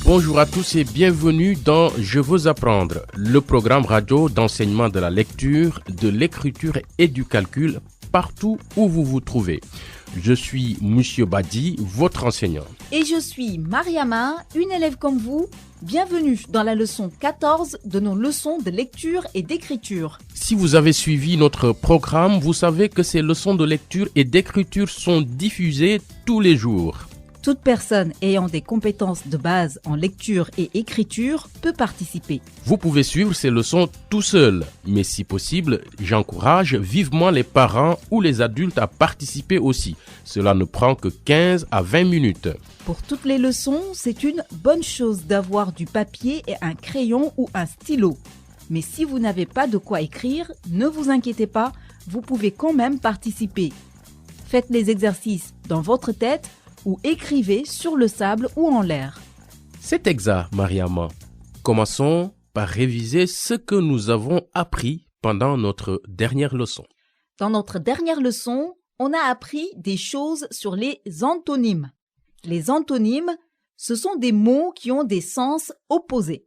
Bonjour à tous et bienvenue dans Je veux apprendre, le programme radio d'enseignement de la lecture, de l'écriture et du calcul partout où vous vous trouvez. Je suis Monsieur Badi, votre enseignant. Et je suis Mariama, une élève comme vous. Bienvenue dans la leçon 14 de nos leçons de lecture et d'écriture. Si vous avez suivi notre programme, vous savez que ces leçons de lecture et d'écriture sont diffusées tous les jours. Toute personne ayant des compétences de base en lecture et écriture peut participer. Vous pouvez suivre ces leçons tout seul, mais si possible, j'encourage vivement les parents ou les adultes à participer aussi. Cela ne prend que 15 à 20 minutes. Pour toutes les leçons, c'est une bonne chose d'avoir du papier et un crayon ou un stylo. Mais si vous n'avez pas de quoi écrire, ne vous inquiétez pas, vous pouvez quand même participer. Faites les exercices dans votre tête ou écrivez sur le sable ou en l'air. C'est exact, Mariama. Commençons par réviser ce que nous avons appris pendant notre dernière leçon. Dans notre dernière leçon, on a appris des choses sur les antonymes. Les antonymes, ce sont des mots qui ont des sens opposés.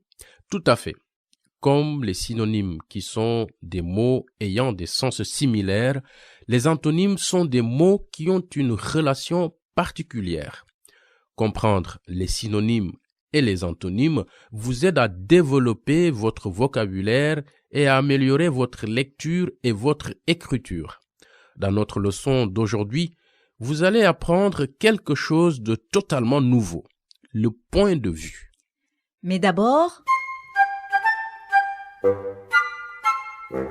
Tout à fait. Comme les synonymes qui sont des mots ayant des sens similaires, les antonymes sont des mots qui ont une relation particulière. Comprendre les synonymes et les antonymes vous aide à développer votre vocabulaire et à améliorer votre lecture et votre écriture. Dans notre leçon d'aujourd'hui, vous allez apprendre quelque chose de totalement nouveau, le point de vue. Mais d'abord,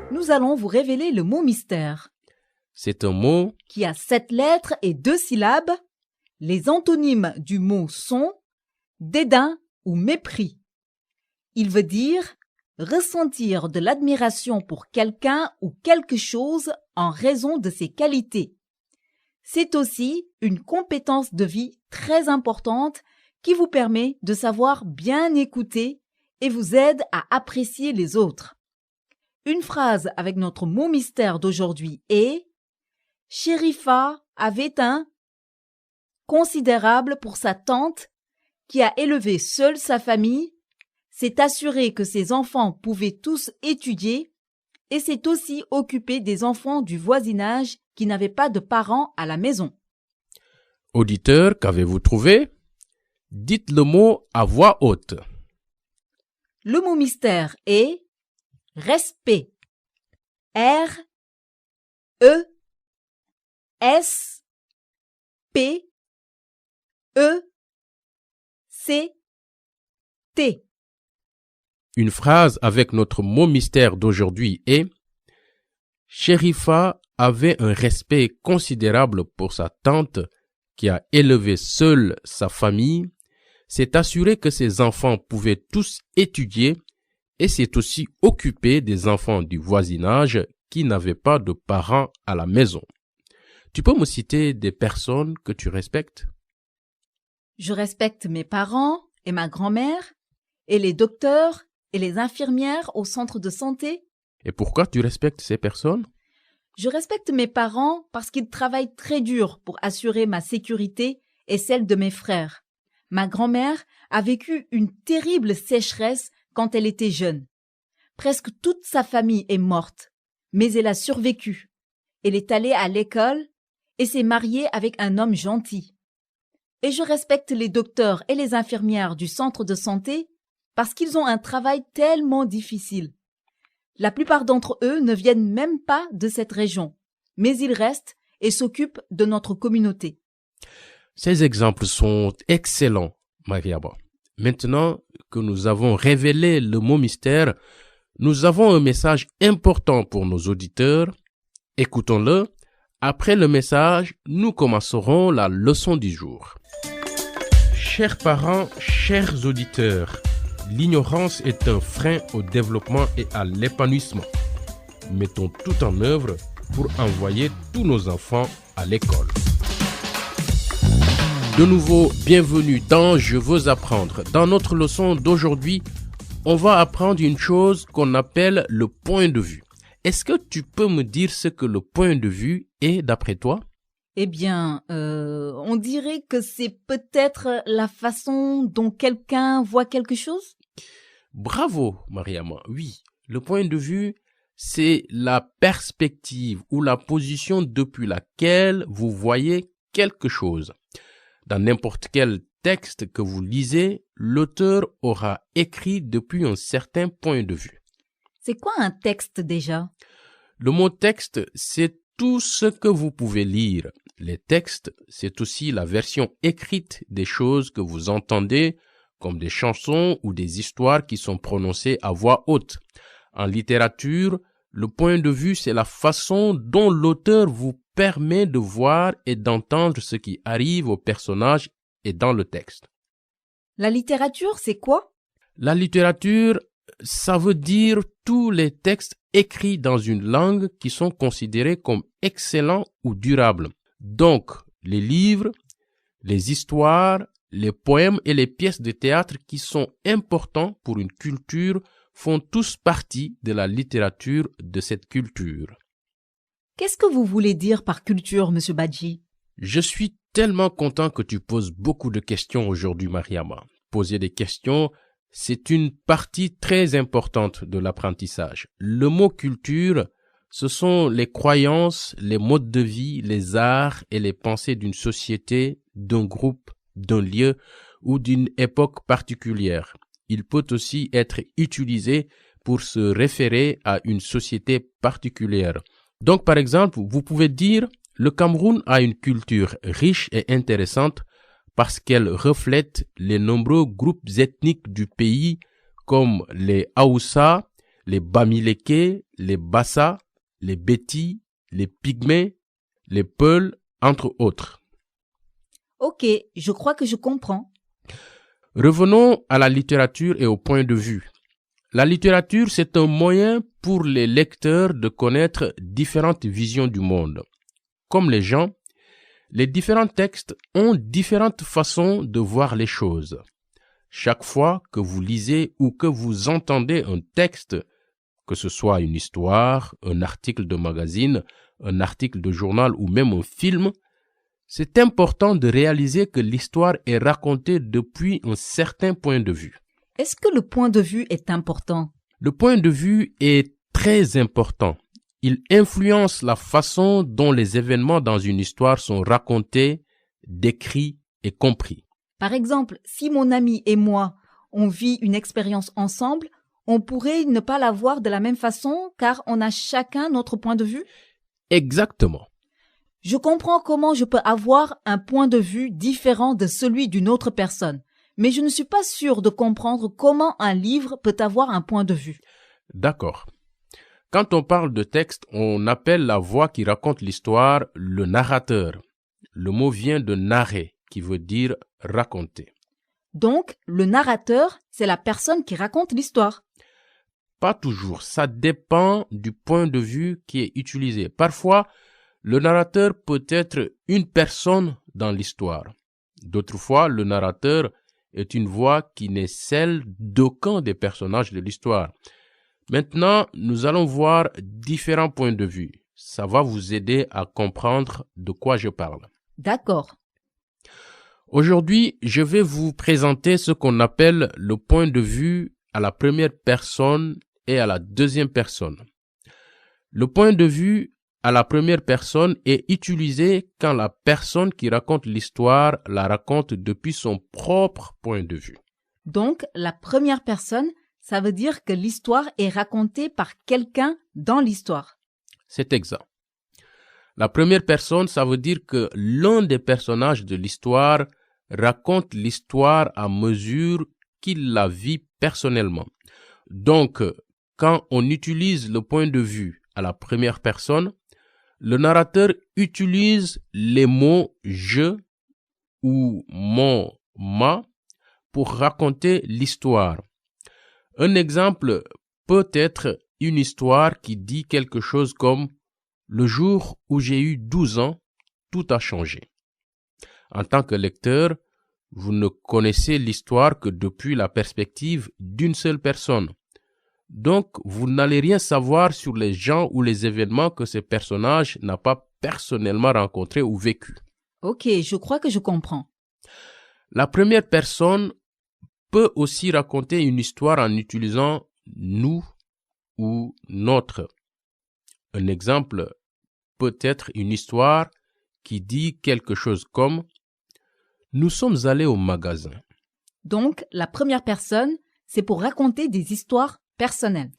nous allons vous révéler le mot mystère. C'est un mot qui a 7 lettres et 2 syllabes. Les antonymes du mot sont dédain ou mépris. Il veut dire ressentir de l'admiration pour quelqu'un ou quelque chose en raison de ses qualités. C'est aussi une compétence de vie très importante qui vous permet de savoir bien écouter et vous aide à apprécier les autres. Une phrase avec notre mot mystère d'aujourd'hui est « Sherifa avait un considérable pour sa tante qui a élevé seule sa famille, s'est assuré que ses enfants pouvaient tous étudier et s'est aussi occupé des enfants du voisinage qui n'avaient pas de parents à la maison. » Auditeur, qu'avez-vous trouvé? Dites le mot à voix haute. Le mot mystère est respect. R E S P E C T. Une phrase avec notre mot mystère d'aujourd'hui est « Sherifa avait un respect considérable pour sa tante qui a élevé seule sa famille, s'est assuré que ses enfants pouvaient tous étudier et s'est aussi occupé des enfants du voisinage qui n'avaient pas de parents à la maison. » Tu peux me citer des personnes que tu respectes? Je respecte mes parents et ma grand-mère, et les docteurs et les infirmières au centre de santé. Et pourquoi tu respectes ces personnes? Je respecte mes parents parce qu'ils travaillent très dur pour assurer ma sécurité et celle de mes frères. Ma grand-mère a vécu une terrible sécheresse quand elle était jeune. Presque toute sa famille est morte, mais elle a survécu. Elle est allée à l'école et s'est mariée avec un homme gentil. Et je respecte les docteurs et les infirmières du centre de santé parce qu'ils ont un travail tellement difficile. La plupart d'entre eux ne viennent même pas de cette région, mais ils restent et s'occupent de notre communauté. Ces exemples sont excellents, Mariama. Maintenant que nous avons révélé le mot mystère, nous avons un message important pour nos auditeurs. Écoutons-le. Après le message, nous commencerons la leçon du jour. Chers parents, chers auditeurs, l'ignorance est un frein au développement et à l'épanouissement. Mettons tout en œuvre pour envoyer tous nos enfants à l'école. De nouveau, bienvenue dans Je veux apprendre. Dans notre leçon d'aujourd'hui, on va apprendre une chose qu'on appelle le point de vue. Est-ce que tu peux me dire ce que le point de vue est d'après toi? Eh bien, on dirait que c'est peut-être la façon dont quelqu'un voit quelque chose? Bravo, Mariama. Oui, le point de vue, c'est la perspective ou la position depuis laquelle vous voyez quelque chose. Dans n'importe quel texte que vous lisez, l'auteur aura écrit depuis un certain point de vue. C'est quoi un texte déjà? Le mot texte, c'est tout ce que vous pouvez lire. Les textes, c'est aussi la version écrite des choses que vous entendez, comme des chansons ou des histoires qui sont prononcées à voix haute. En littérature, le point de vue, c'est la façon dont l'auteur vous permet de voir et d'entendre ce qui arrive au personnage et dans le texte. La littérature, c'est quoi? La littérature, ça veut dire tous les textes écrits dans une langue qui sont considérés comme excellents ou durables. Donc, les livres, les histoires, les poèmes et les pièces de théâtre qui sont importants pour une culture font tous partie de la littérature de cette culture. Qu'est-ce que vous voulez dire par culture, Monsieur Badji? Je suis tellement content que tu poses beaucoup de questions aujourd'hui, Mariama. Poser des questions, c'est une partie très importante de l'apprentissage. Le mot culture, ce sont les croyances, les modes de vie, les arts et les pensées d'une société, d'un groupe, d'un lieu ou d'une époque particulière. Il peut aussi être utilisé pour se référer à une société particulière. Donc, par exemple, vous pouvez dire « Le Cameroun a une culture riche et intéressante parce qu'elle reflète les nombreux groupes ethniques du pays comme les Haoussa, les Bamileke, les Bassa, les Beti, les Pygmées, les Peuls, entre autres. » Ok, je crois que je comprends. Revenons à la littérature et au point de vue. La littérature, c'est un moyen pour les lecteurs de connaître différentes visions du monde. Comme les gens, les différents textes ont différentes façons de voir les choses. Chaque fois que vous lisez ou que vous entendez un texte, que ce soit une histoire, un article de magazine, un article de journal ou même un film, c'est important de réaliser que l'histoire est racontée depuis un certain point de vue. Est-ce que le point de vue est important? Le point de vue est très important. Il influence la façon dont les événements dans une histoire sont racontés, décrits et compris. Par exemple, si mon ami et moi, on vit une expérience ensemble, on pourrait ne pas la voir de la même façon car on a chacun notre point de vue? Exactement. Je comprends comment je peux avoir un point de vue différent de celui d'une autre personne, mais je ne suis pas sûre de comprendre comment un livre peut avoir un point de vue. D'accord. Quand on parle de texte, on appelle la voix qui raconte l'histoire le narrateur. Le mot vient de narrer, qui veut dire raconter. Donc, le narrateur, c'est la personne qui raconte l'histoire. Pas toujours, ça dépend du point de vue qui est utilisé. Parfois, le narrateur peut être une personne dans l'histoire. D'autres fois, le narrateur est une voix qui n'est celle d'aucun des personnages de l'histoire. Maintenant, nous allons voir différents points de vue. Ça va vous aider à comprendre de quoi je parle. D'accord. Aujourd'hui, je vais vous présenter ce qu'on appelle le point de vue à la première personne et à la deuxième personne. Le point de vue à la première personne est utilisé quand la personne qui raconte l'histoire la raconte depuis son propre point de vue. Donc, la première personne, ça veut dire que l'histoire est racontée par quelqu'un dans l'histoire. C'est exact. La première personne, ça veut dire que l'un des personnages de l'histoire raconte l'histoire à mesure qu'il la vit personnellement. Donc, quand on utilise le point de vue à la première personne, le narrateur utilise les mots « je » ou « mon »,« ma » pour raconter l'histoire. Un exemple peut être une histoire qui dit quelque chose comme « Le jour où j'ai eu 12 ans, tout a changé ». En tant que lecteur, vous ne connaissez l'histoire que depuis la perspective d'une seule personne. Donc, vous n'allez rien savoir sur les gens ou les événements que ce personnage n'a pas personnellement rencontré ou vécu. Ok, je crois que je comprends. La première personne peut aussi raconter une histoire en utilisant nous ou notre. Un exemple peut être une histoire qui dit quelque chose comme « Nous sommes allés au magasin ». Donc, la première personne, c'est pour raconter des histoires personnelles.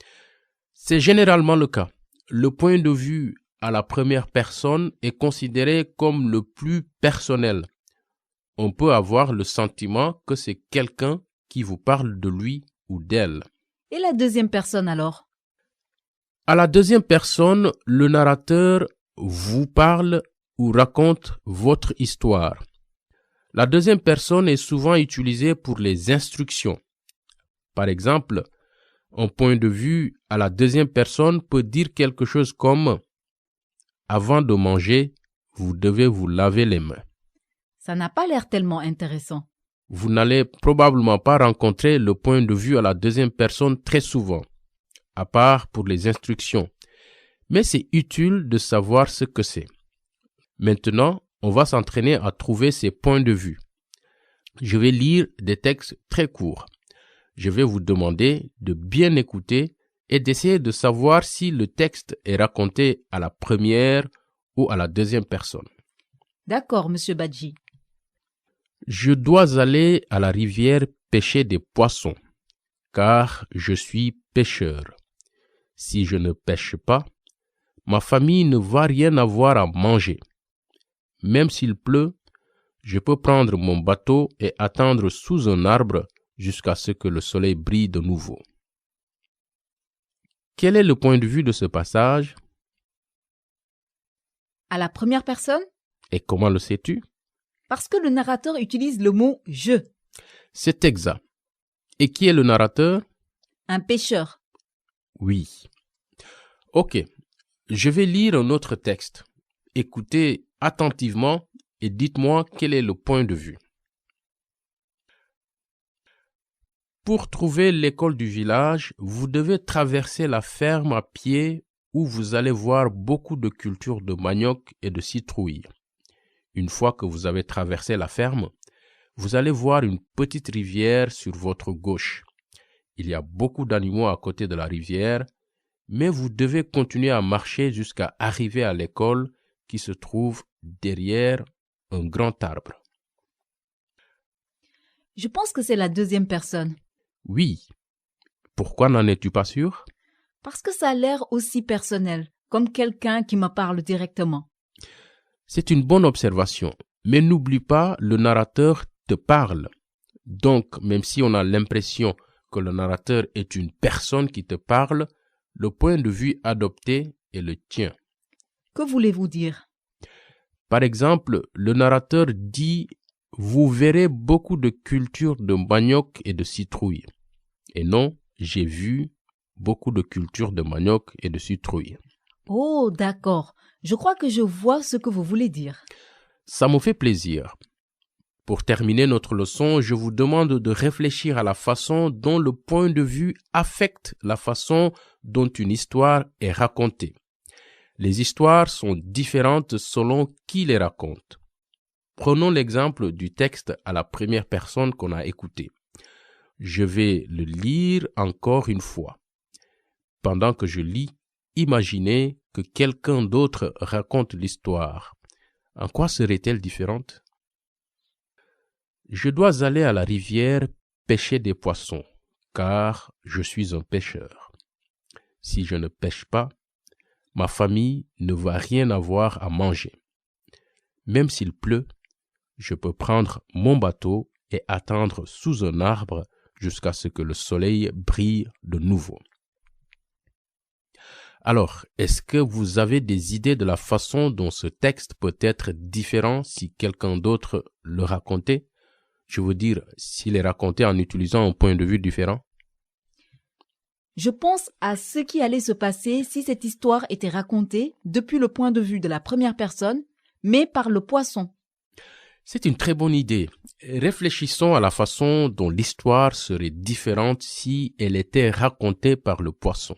C'est généralement le cas. Le point de vue à la première personne est considéré comme le plus personnel. On peut avoir le sentiment que c'est quelqu'un qui vous parle de lui ou d'elle. Et la deuxième personne alors? À la deuxième personne, le narrateur vous parle ou raconte votre histoire. La deuxième personne est souvent utilisée pour les instructions. Par exemple, un point de vue à la deuxième personne peut dire quelque chose comme « Avant de manger, vous devez vous laver les mains ». Ça n'a pas l'air tellement intéressant. Vous n'allez probablement pas rencontrer le point de vue à la deuxième personne très souvent, à part pour les instructions. Mais c'est utile de savoir ce que c'est. Maintenant, on va s'entraîner à trouver ces points de vue. Je vais lire des textes très courts. Je vais vous demander de bien écouter et d'essayer de savoir si le texte est raconté à la première ou à la deuxième personne. D'accord, Monsieur Badji. Je dois aller à la rivière pêcher des poissons, car je suis pêcheur. Si je ne pêche pas, ma famille ne va rien avoir à manger. Même s'il pleut, je peux prendre mon bateau et attendre sous un arbre jusqu'à ce que le soleil brille de nouveau. Quel est le point de vue de ce passage? À la première personne? Et comment le sais-tu? Parce que le narrateur utilise le mot « je ». C'est exact. Et qui est le narrateur? Un pêcheur. Oui. Ok, je vais lire un autre texte. Écoutez attentivement et dites-moi quel est le point de vue. Pour trouver l'école du village, vous devez traverser la ferme à pied où vous allez voir beaucoup de cultures de manioc et de citrouilles. Une fois que vous avez traversé la ferme, vous allez voir une petite rivière sur votre gauche. Il y a beaucoup d'animaux à côté de la rivière, mais vous devez continuer à marcher jusqu'à arriver à l'école qui se trouve derrière un grand arbre. Je pense que c'est la deuxième personne. Oui. Pourquoi n'en es-tu pas sûr? Parce que ça a l'air aussi personnel, comme quelqu'un qui me parle directement. C'est une bonne observation, mais n'oublie pas, le narrateur te parle. Donc, même si on a l'impression que le narrateur est une personne qui te parle, le point de vue adopté est le tien. Que voulez-vous dire? Par exemple, le narrateur dit « Vous verrez beaucoup de cultures de manioc et de citrouilles ». Et non, j'ai vu beaucoup de cultures de manioc et de citrouilles. Oh, d'accord. Je crois que je vois ce que vous voulez dire. Ça me fait plaisir. Pour terminer notre leçon, je vous demande de réfléchir à la façon dont le point de vue affecte la façon dont une histoire est racontée. Les histoires sont différentes selon qui les raconte. Prenons l'exemple du texte à la première personne qu'on a écouté. Je vais le lire encore une fois. Pendant que je lis, imaginez que quelqu'un d'autre raconte l'histoire. En quoi serait-elle différente? Je dois aller à la rivière pêcher des poissons, car je suis un pêcheur. Si je ne pêche pas, ma famille ne va rien avoir à manger. Même s'il pleut, je peux prendre mon bateau et attendre sous un arbre jusqu'à ce que le soleil brille de nouveau. Alors, est-ce que vous avez des idées de la façon dont ce texte peut être différent si quelqu'un d'autre le racontait? Je veux dire, s'il est raconté en utilisant un point de vue différent? Je pense à ce qui allait se passer si cette histoire était racontée depuis le point de vue de la première personne, mais par le poisson. C'est une très bonne idée. Réfléchissons à la façon dont l'histoire serait différente si elle était racontée par le poisson.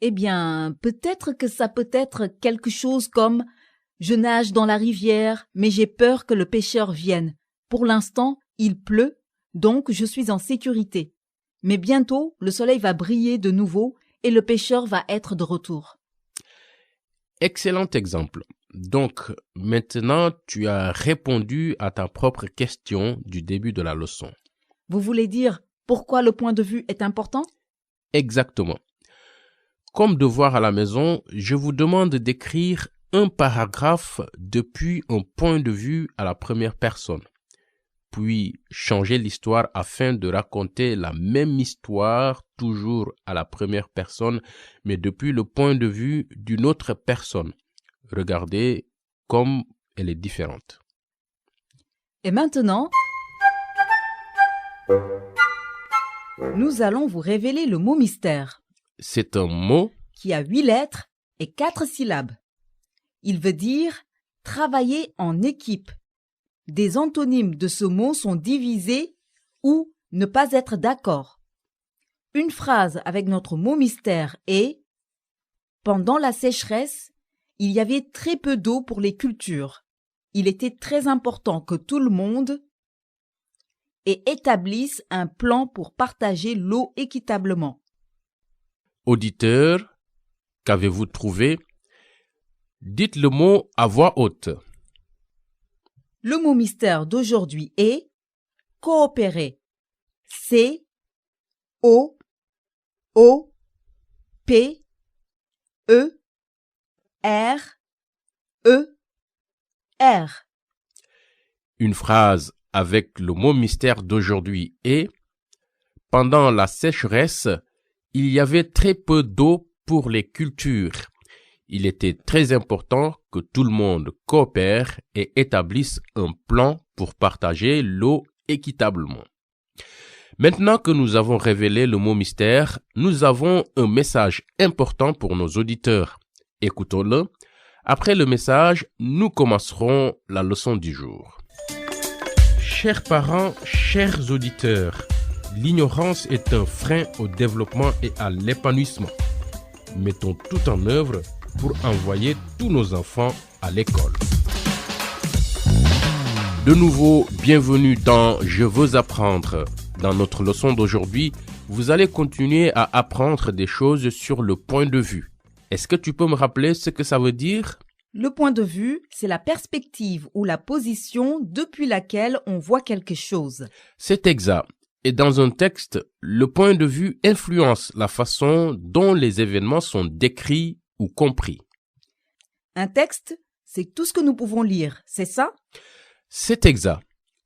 Eh bien, peut-être que ça peut être quelque chose comme « Je nage dans la rivière, mais j'ai peur que le pêcheur vienne. Pour l'instant, il pleut, donc je suis en sécurité. Mais bientôt, le soleil va briller de nouveau et le pêcheur va être de retour. Excellent exemple. Donc, maintenant, tu as répondu à ta propre question du début de la leçon. Vous voulez dire pourquoi le point de vue est important? Exactement. Comme devoir à la maison, je vous demande d'écrire un paragraphe depuis un point de vue à la première personne, puis changer l'histoire afin de raconter la même histoire toujours à la première personne, mais depuis le point de vue d'une autre personne. Regardez comme elle est différente. Et maintenant, nous allons vous révéler le mot mystère, C'est un mot qui a 8 lettres et 4 syllabes. Il veut dire travailler en équipe. Des antonymes de ce mot sont divisés ou ne pas être d'accord. Une phrase avec notre mot mystère est « Pendant la sécheresse, il y avait très peu d'eau pour les cultures. Il était très important que tout le monde établisse un plan pour partager l'eau équitablement. » auditeur. Qu'avez-vous trouvé? Dites le mot à voix haute. Le mot mystère d'aujourd'hui est coopérer. C-O-O-P-E-R-E-R. Une phrase avec le mot mystère d'aujourd'hui est « Pendant la sécheresse, il y avait très peu d'eau pour les cultures. Il était très important que tout le monde coopère et établisse un plan pour partager l'eau équitablement. » Maintenant que nous avons révélé le mot mystère, nous avons un message important pour nos auditeurs. Écoutons-le. Après le message, nous commencerons la leçon du jour. Chers parents, chers auditeurs, l'ignorance est un frein au développement et à l'épanouissement. Mettons tout en œuvre pour envoyer tous nos enfants à l'école. De nouveau, bienvenue dans Je veux apprendre. Dans notre leçon d'aujourd'hui, vous allez continuer à apprendre des choses sur le point de vue. Est-ce que tu peux me rappeler ce que ça veut dire? Le point de vue, c'est la perspective ou la position depuis laquelle on voit quelque chose. C'est exact. Et dans un texte, le point de vue influence la façon dont les événements sont décrits ou compris. Un texte, c'est tout ce que nous pouvons lire, c'est ça? C'est exact.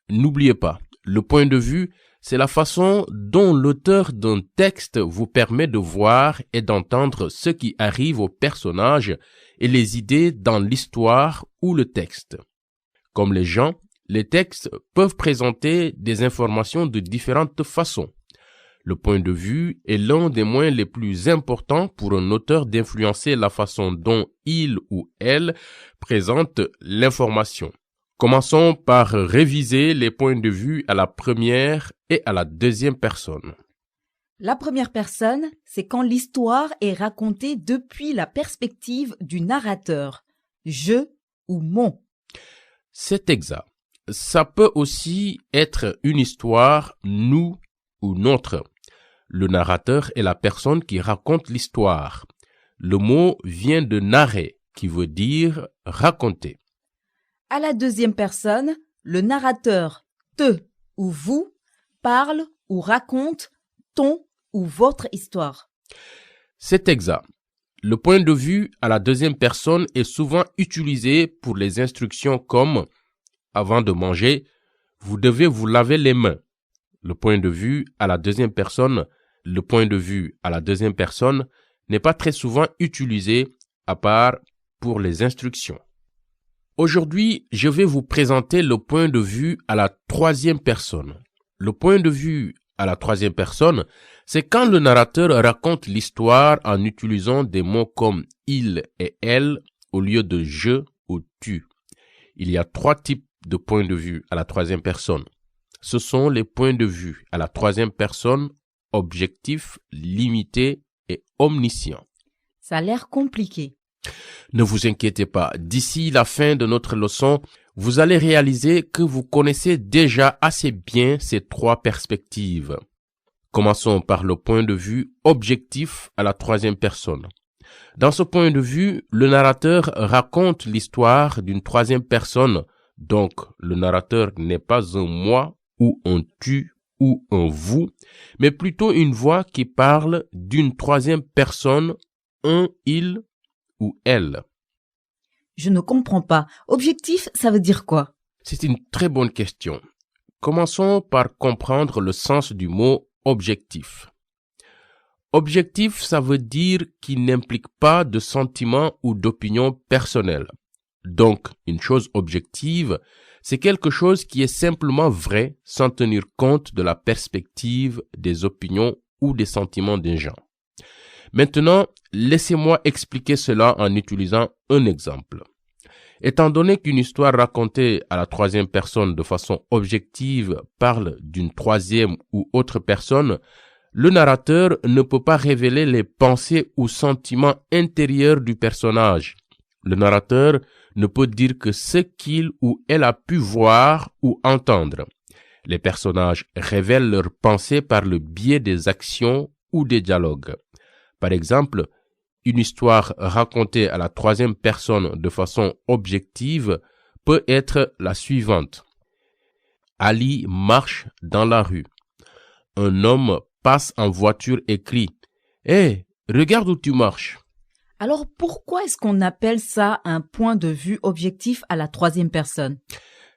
N'oubliez pas, le point de vue, c'est la façon dont l'auteur d'un texte vous permet de voir et d'entendre ce qui arrive aux personnages et les idées dans l'histoire ou le texte. Comme les gens, les textes peuvent présenter des informations de différentes façons. Le point de vue est l'un des moyens les plus importants pour un auteur d'influencer la façon dont il ou elle présente l'information. Commençons par réviser les points de vue à la première et à la deuxième personne. La première personne, c'est quand l'histoire est racontée depuis la perspective du narrateur, je ou mon. C'est exact. Ça peut aussi être une histoire, nous ou notre. Le narrateur est la personne qui raconte l'histoire. Le mot vient de narrer, qui veut dire raconter. À la deuxième personne, le narrateur, te ou vous, parle ou raconte ton ou votre histoire. C'est exact. Le point de vue à la deuxième personne est souvent utilisé pour les instructions comme « avant de manger, vous devez vous laver les mains ». Le point de vue à la deuxième personne, n'est pas très souvent utilisé à part pour les instructions. Aujourd'hui, je vais vous présenter le point de vue à la troisième personne. Le point de vue à la troisième personne, c'est quand le narrateur raconte l'histoire en utilisant des mots comme « il » et « elle » au lieu de « je » ou « tu ». Il y a 3 types de points de vue à la troisième personne. Ce sont les points de vue à la troisième personne, objectif, limité et omniscient. Ça a l'air compliqué. Ne vous inquiétez pas, d'ici la fin de notre leçon, vous allez réaliser que vous connaissez déjà assez bien ces trois perspectives. Commençons par le point de vue objectif à la troisième personne. Dans ce point de vue, le narrateur raconte l'histoire d'une troisième personne. Donc, le narrateur n'est pas un moi ou un tu ou un vous, mais plutôt une voix qui parle d'une troisième personne, un il ou elle. Je ne comprends pas. Objectif, ça veut dire quoi? C'est une très bonne question. Commençons par comprendre le sens du mot objectif. Objectif, ça veut dire qu'il n'implique pas de sentiments ou d'opinions personnelles. Donc, une chose objective, c'est quelque chose qui est simplement vrai sans tenir compte de la perspective, des opinions ou des sentiments des gens. Maintenant, laissez-moi expliquer cela en utilisant un exemple. Étant donné qu'une histoire racontée à la troisième personne de façon objective parle d'une troisième ou autre personne, le narrateur ne peut pas révéler les pensées ou sentiments intérieurs du personnage. Le narrateur ne peut dire que ce qu'il ou elle a pu voir ou entendre. Les personnages révèlent leurs pensées par le biais des actions ou des dialogues. Par exemple, une histoire racontée à la troisième personne de façon objective peut être la suivante. Ali marche dans la rue. Un homme passe en voiture et crie « Hé, regarde où tu marches !» Alors pourquoi est-ce qu'on appelle ça un point de vue objectif à la troisième personne?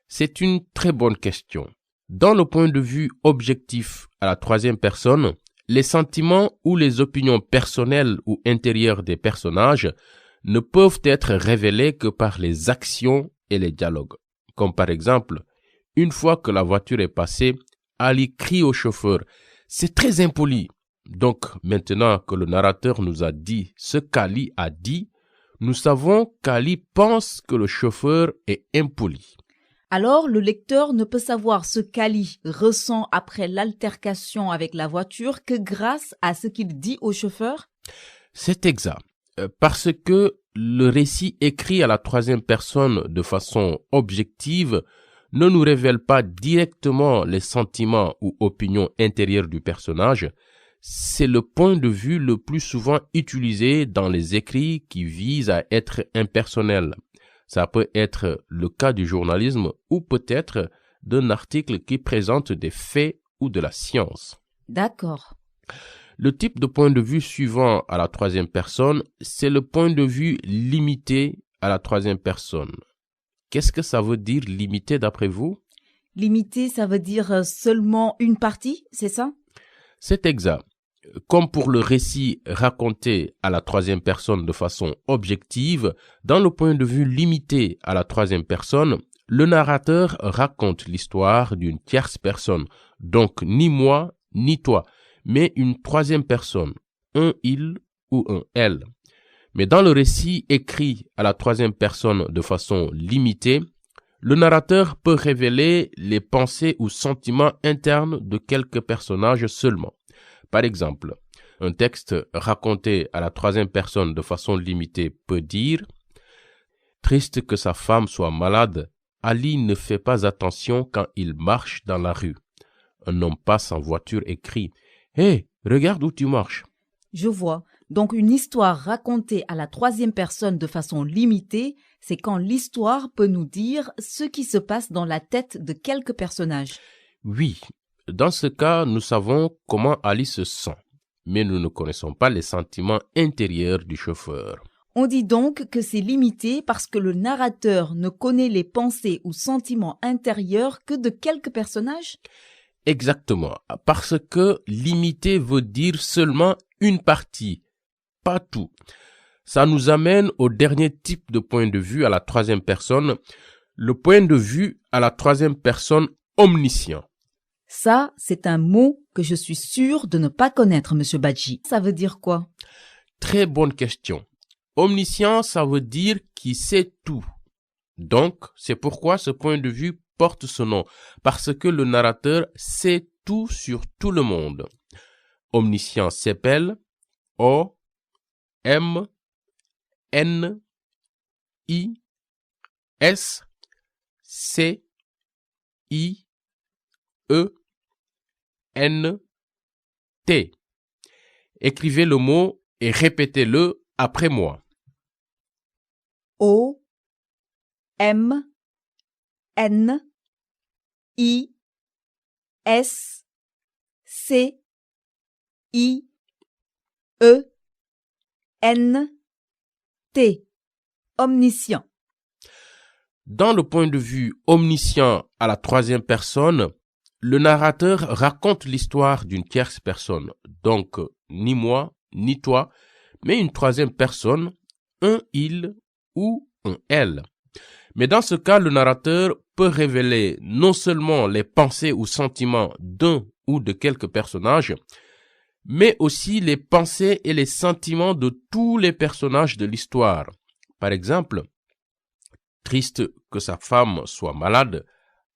C'est une très bonne question. Dans le point de vue objectif à la troisième personne, les sentiments ou les opinions personnelles ou intérieures des personnages ne peuvent être révélés que par les actions et les dialogues. Comme par exemple, une fois que la voiture est passée, Ali crie au chauffeur « C'est très impoli !» Donc, maintenant que le narrateur nous a dit ce qu'Ali a dit, nous savons qu'Ali pense que le chauffeur est impoli. Alors, le lecteur ne peut savoir ce qu'Ali ressent après l'altercation avec la voiture que grâce à ce qu'il dit au chauffeur? C'est exact. Parce que le récit écrit à la troisième personne de façon objective ne nous révèle pas directement les sentiments ou opinions intérieures du personnage. C'est le point de vue le plus souvent utilisé dans les écrits qui visent à être impersonnels. Ça peut être le cas du journalisme ou peut-être d'un article qui présente des faits ou de la science. D'accord. Le type de point de vue suivant à la troisième personne, c'est le point de vue limité à la troisième personne. Qu'est-ce que ça veut dire limité d'après vous? Limité, ça veut dire seulement une partie, c'est ça? C'est exact. Comme pour le récit raconté à la troisième personne de façon objective, dans le point de vue limité à la troisième personne, le narrateur raconte l'histoire d'une tierce personne, donc ni moi ni toi, mais une troisième personne, un il ou un elle. Mais dans le récit écrit à la troisième personne de façon limitée, le narrateur peut révéler les pensées ou sentiments internes de quelques personnages seulement. Par exemple, un texte raconté à la troisième personne de façon limitée peut dire « Triste que sa femme soit malade, Ali ne fait pas attention quand il marche dans la rue. Un homme passe en voiture et crie « Hé, regarde où tu marches !» Je vois. Donc une histoire racontée à la troisième personne de façon limitée, c'est quand l'histoire peut nous dire ce qui se passe dans la tête de quelques personnages. Oui, dans ce cas, nous savons comment Ali se sent, mais nous ne connaissons pas les sentiments intérieurs du chauffeur. On dit donc que c'est limité parce que le narrateur ne connaît les pensées ou sentiments intérieurs que de quelques personnages? Exactement, parce que limité veut dire seulement une partie, pas tout. Ça nous amène au dernier type de point de vue à la troisième personne, le point de vue à la troisième personne omniscient. Ça, c'est un mot que je suis sûre de ne pas connaître, Monsieur Badji. Ça veut dire quoi? Très bonne question. Omniscient, ça veut dire qui sait tout. Donc, c'est pourquoi ce point de vue porte ce nom, parce que le narrateur sait tout sur tout le monde. Omniscient s'appelle O-M-N-I-S-C-I-E-N-T. N I S C I E N T. Écrivez le mot et répétez-le après moi. O M N I S C I E N T. Omniscient. Dans le point de vue omniscient à la troisième personne, le narrateur raconte l'histoire d'une tierce personne, donc ni moi, ni toi, mais une troisième personne, un il ou un elle. Mais dans ce cas, le narrateur peut révéler non seulement les pensées ou sentiments d'un ou de quelques personnages, mais aussi les pensées et les sentiments de tous les personnages de l'histoire. Par exemple, triste que sa femme soit malade,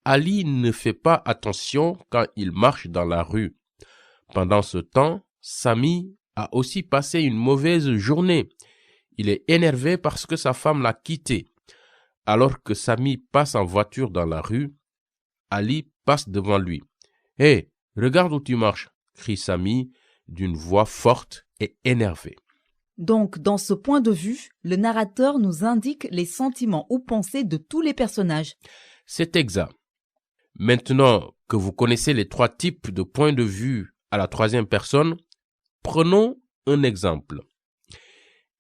Ali ne fait pas attention quand il marche dans la rue. Pendant ce temps, Sami a aussi passé une mauvaise journée. Il est énervé parce que sa femme l'a quitté. Alors que Sami passe en voiture dans la rue, Ali passe devant lui. « Hé, regarde où tu marches !» crie Sami d'une voix forte et énervée. Donc, dans ce point de vue, le narrateur nous indique les sentiments ou pensées de tous les personnages. C'est exact. Maintenant que vous connaissez les trois types de points de vue à la troisième personne, prenons un exemple.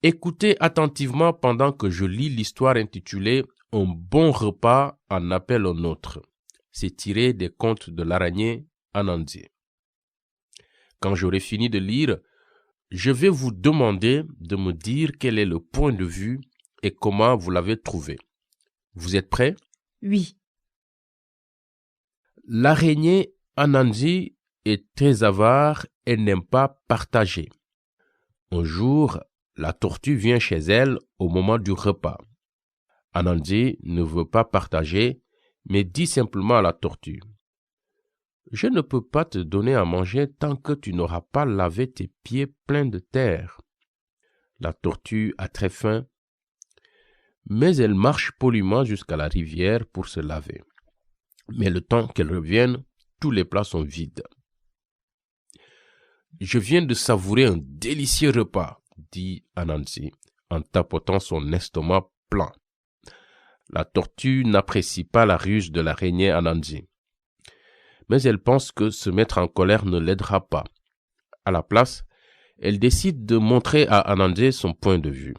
Écoutez attentivement pendant que je lis l'histoire intitulée « Un bon repas en appelle un autre ». C'est tiré des contes de l'araignée Anansi. Quand j'aurai fini de lire, je vais vous demander de me dire quel est le point de vue et comment vous l'avez trouvé. Vous êtes prêts? Oui. L'araignée Anansi est très avare et n'aime pas partager. Un jour, la tortue vient chez elle au moment du repas. Anansi ne veut pas partager, mais dit simplement à la tortue: « Je ne peux pas te donner à manger tant que tu n'auras pas lavé tes pieds pleins de terre. » La tortue a très faim, mais elle marche poliment jusqu'à la rivière pour se laver. Mais le temps qu'elle revienne, tous les plats sont vides. « Je viens de savourer un délicieux repas, » dit Anansi en tapotant son estomac plein. La tortue n'apprécie pas la ruse de l'araignée Anansi, mais elle pense que se mettre en colère ne l'aidera pas. À la place, elle décide de montrer à Anansi son point de vue.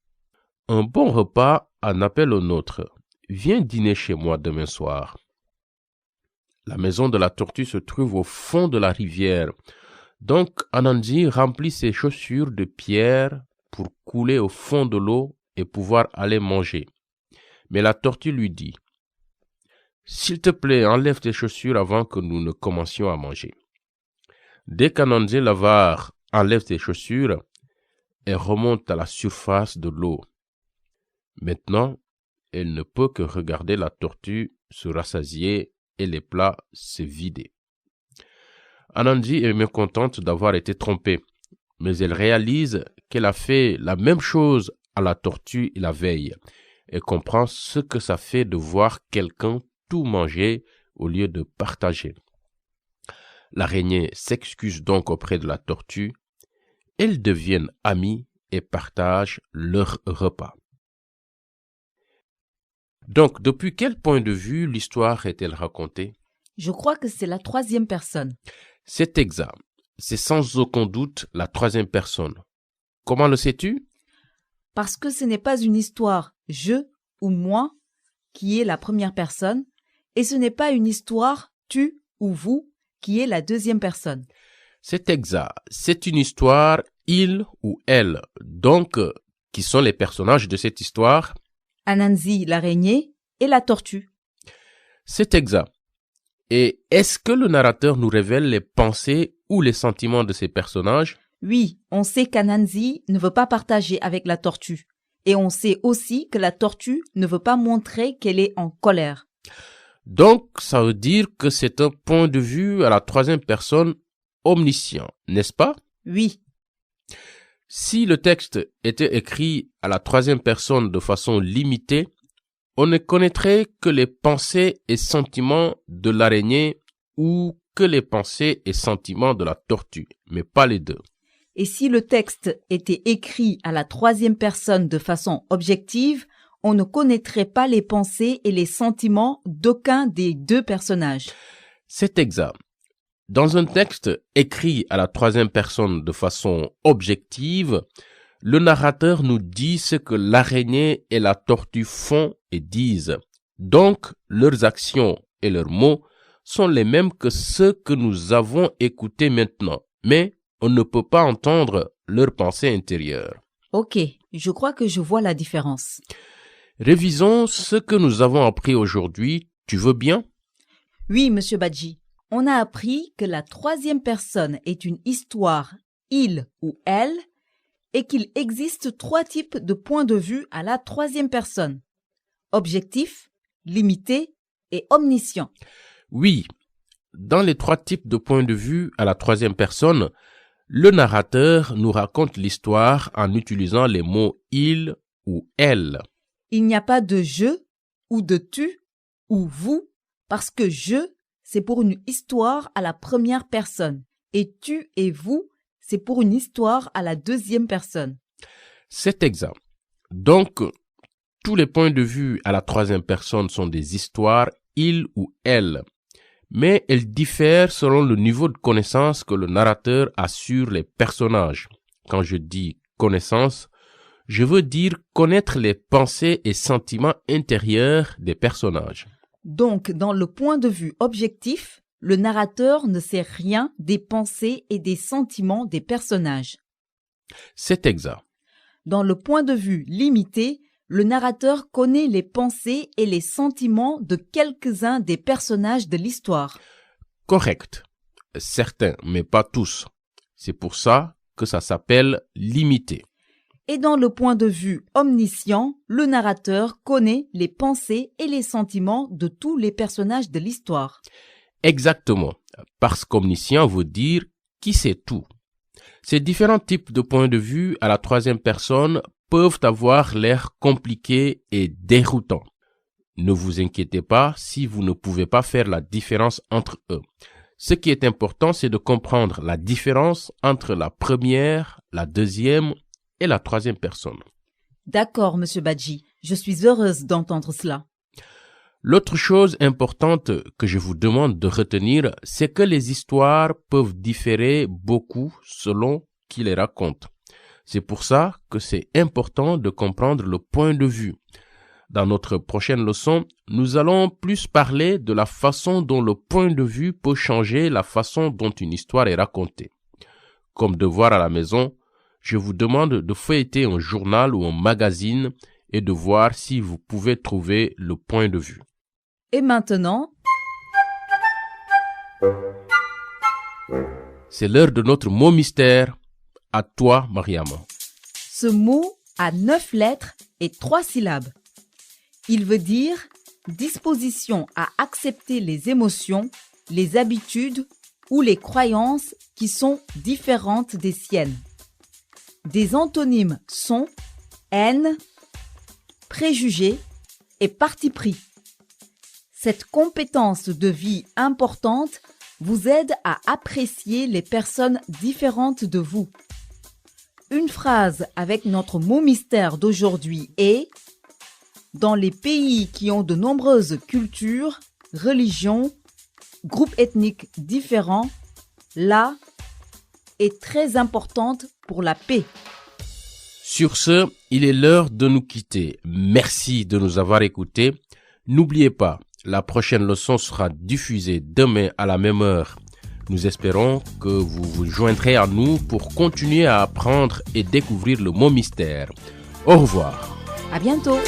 « Un bon repas en appelle un autre. Viens dîner chez moi demain soir. » La maison de la tortue se trouve au fond de la rivière. Donc Anansi remplit ses chaussures de pierre pour couler au fond de l'eau et pouvoir aller manger. Mais la tortue lui dit: « S'il te plaît, enlève tes chaussures avant que nous ne commencions à manger. » Dès qu'Anansi l'avare enlève ses chaussures, elle remonte à la surface de l'eau. Maintenant, elle ne peut que regarder la tortue se rassasier et les plats se vider. Anansi est mécontente d'avoir été trompée, mais elle réalise qu'elle a fait la même chose à la tortue la veille et comprend ce que ça fait de voir quelqu'un tout manger au lieu de partager. L'araignée s'excuse donc auprès de la tortue. Elles deviennent amies et partagent leur repas. Donc, depuis quel point de vue l'histoire est-elle racontée? Je crois que c'est la troisième personne. C'est exact. C'est sans aucun doute la troisième personne. Comment le sais-tu? Parce que ce n'est pas une histoire « je » ou « moi » qui est la première personne, et ce n'est pas une histoire « tu » ou « vous » qui est la deuxième personne. C'est exact. C'est une histoire « il » ou « elle ». Donc, qui sont les personnages de cette histoire? Anansi, l'araignée, et la tortue. C'est exact. Et est-ce que le narrateur nous révèle les pensées ou les sentiments de ces personnages? Oui, on sait qu'Anansi ne veut pas partager avec la tortue. Et on sait aussi que la tortue ne veut pas montrer qu'elle est en colère. Donc, ça veut dire que c'est un point de vue à la troisième personne omniscient, n'est-ce pas? Oui. Si le texte était écrit à la troisième personne de façon limitée, on ne connaîtrait que les pensées et sentiments de l'araignée ou que les pensées et sentiments de la tortue, mais pas les deux. Et si le texte était écrit à la troisième personne de façon objective, on ne connaîtrait pas les pensées et les sentiments d'aucun des deux personnages. C'est exact. Dans un texte écrit à la troisième personne de façon objective, le narrateur nous dit ce que l'araignée et la tortue font et disent. Donc, leurs actions et leurs mots sont les mêmes que ceux que nous avons écoutés maintenant, mais on ne peut pas entendre leurs pensées intérieures. Ok, je crois que je vois la différence. Révisons ce que nous avons appris aujourd'hui. Tu veux bien? Oui, Monsieur Badji. On a appris que la troisième personne est une histoire, il ou elle, et qu'il existe 3 types de points de vue à la troisième personne. Objectif, limité et omniscient. Oui, dans les 3 types de points de vue à la troisième personne, le narrateur nous raconte l'histoire en utilisant les mots « il » ou « elle ». Il n'y a pas de « je » ou de « tu » ou « vous » parce que « je » c'est pour une histoire à la première personne et « tu » et « vous » c'est pour une histoire à la deuxième personne. C'est exact. Donc, tous les points de vue à la troisième personne sont des histoires « il » ou « elle ». Mais elles diffèrent selon le niveau de connaissance que le narrateur a sur les personnages. Quand je dis connaissance, je veux dire connaître les pensées et sentiments intérieurs des personnages. Donc, dans le point de vue objectif, le narrateur ne sait rien des pensées et des sentiments des personnages. C'est exact. Dans le point de vue limité, le narrateur connaît les pensées et les sentiments de quelques-uns des personnages de l'histoire. Correct. Certains, mais pas tous. C'est pour ça que ça s'appelle limité. Et dans le point de vue omniscient, le narrateur connaît les pensées et les sentiments de tous les personnages de l'histoire. Exactement, parce qu'omniscient veut dire qui sait tout. Ces différents types de points de vue à la troisième personne peuvent avoir l'air compliqués et déroutants. Ne vous inquiétez pas si vous ne pouvez pas faire la différence entre eux. Ce qui est important, c'est de comprendre la différence entre la première, la deuxième et la troisième personne. D'accord, Monsieur Badji. Je suis heureuse d'entendre cela. L'autre chose importante que je vous demande de retenir, c'est que les histoires peuvent différer beaucoup selon qui les raconte. C'est pour ça que c'est important de comprendre le point de vue. Dans notre prochaine leçon, nous allons plus parler de la façon dont le point de vue peut changer la façon dont une histoire est racontée. Comme devoir à la maison, je vous demande de feuilleter un journal ou un magazine et de voir si vous pouvez trouver le point de vue. Et maintenant, c'est l'heure de notre mot mystère. À toi, Mariam. ce mot a 9 lettres et 3 syllabes. Il veut dire disposition à accepter les émotions, les habitudes ou les croyances qui sont différentes des siennes. Des antonymes sont haine, préjugé et parti pris. Cette compétence de vie importante vous aide à apprécier les personnes différentes de vous. Une phrase avec notre mot mystère d'aujourd'hui est « Dans les pays qui ont de nombreuses cultures, religions, groupes ethniques différents, la est très importante pour la paix. » Sur ce, il est l'heure de nous quitter. Merci de nous avoir écoutés. N'oubliez pas, la prochaine leçon sera diffusée demain à la même heure. Nous espérons que vous vous joindrez à nous pour continuer à apprendre et découvrir le mot mystère. Au revoir. À bientôt.